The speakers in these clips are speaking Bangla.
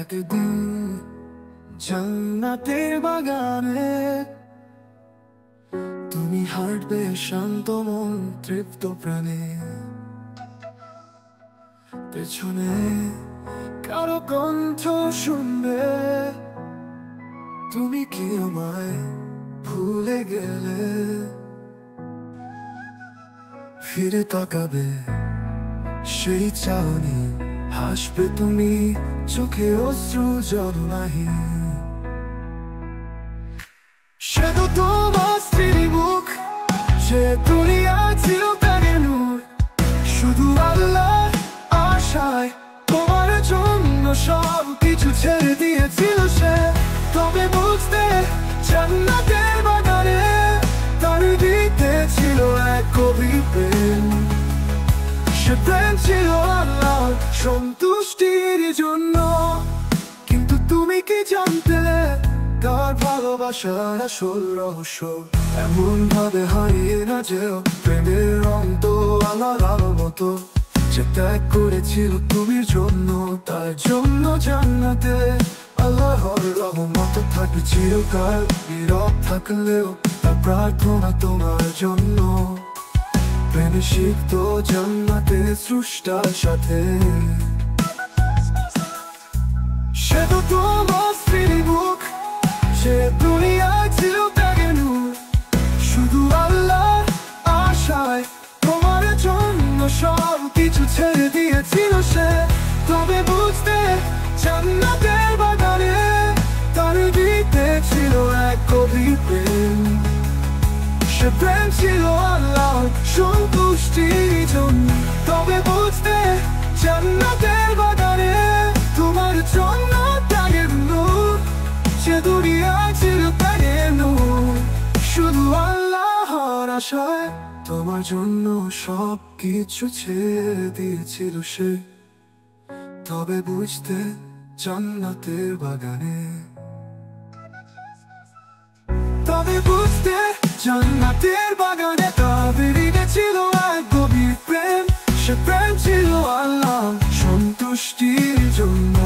একদিন জান্নাতের বাগানে তুমি হাঁটবে শান্ত মন তৃপ্ত প্রাণে, পেছনে কারো কণ্ঠ শুনবে, তুমি কি আমায় ভুলে গেলে? ফিরে তাকাবে সেই চাহনি, হাসবে তুমি, চোখে অশ্রু জল নাহি। সে তো তোমার স্ত্রীর মুখ, সে দুনিয়া ছিল প্রাণের নূর, শুধু আল্লাহর আশায় তোমার জন্য সব কিছু ছেড়ে দিয়েছিল সে। তবে বুঝতে জান্নাতের বাগানে তার দিতে ছিল এক গভীর প্রেম। সে প্রেম ছিল আল্লাহর সন্তুষ্টির জন্য, কিন্তু তুমি কি জানতে তার ভালোবাসার আসল রহস্য এমন ভাবে হারিয়ে না যেও। প্রেমের রং তো আল্লাহর আলোর মতো, যে ত্যাগ করেছিল তুমির জন্য, তার জন্য জান্নাতে আল্লাহর রহমত থাকবে চিরকাল। নীরব থাকলেও তার প্রার্থনা তোমার জন্য, প্রেমে সিক্ত জান্নাতে স্রষ্টার সাথে। সে তো তোমার স্ত্রীর মুখ, সে দুনিয়া ছিল ত্যাগের নূর, শুধু আল্লাহর আশায় তোমার জন্য সব কিছু ছেড়ে দিয়েছিল সে। তবে বুঝতে জান্নাতের বাগানে তার দিতে ছিল এক গভীর প্রেম। সে প্রেম ছিল আল্লাহর সন্তুষ্টির জন্য, তবে বুঝতে জান্নাতের বাগানে তোমার জন্য ত্যাগের নূর, সে দুনিয়া ছিল ত্যাগের নূর, শুধু আল্লাহর আশায় তোমার জন্য সব কিছু ছেড়ে দিয়েছিল সে। তবে বুঝতে জান্নাতের বাগানে, তবে বুঝতে জান্নাতের বাগানে তাদের ছিল এক গভীর প্রেম। সে প্রেম ছিল আল্লাহ সন্তুষ্টির জন্য,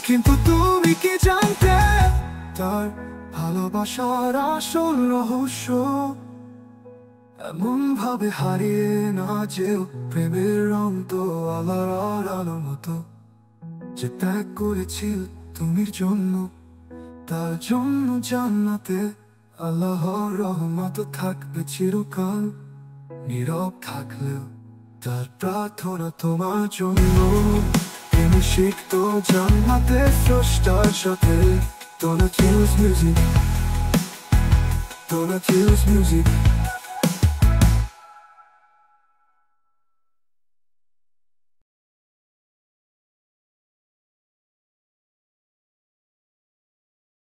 কিন্তু তুমি কি জানতে তার ভালোবাসার আসল রহস্য এমন ভাবে হারিয়ে না যেও। প্রেমের রং তো আল্লাহর আলোর মতো, যে ত্যাগ করেছিল তুমির জন্য, তার জন্য জান্নাতে আল্লাহর রহমত থাকবে চিরকাল। নীরব থাকলেও তার প্রার্থনা তোমার জন্য, প্রেমে সিক্ত জান্নাতে স্রষ্টার সাথে। Donut Hughes Music, Donut Hughes Music.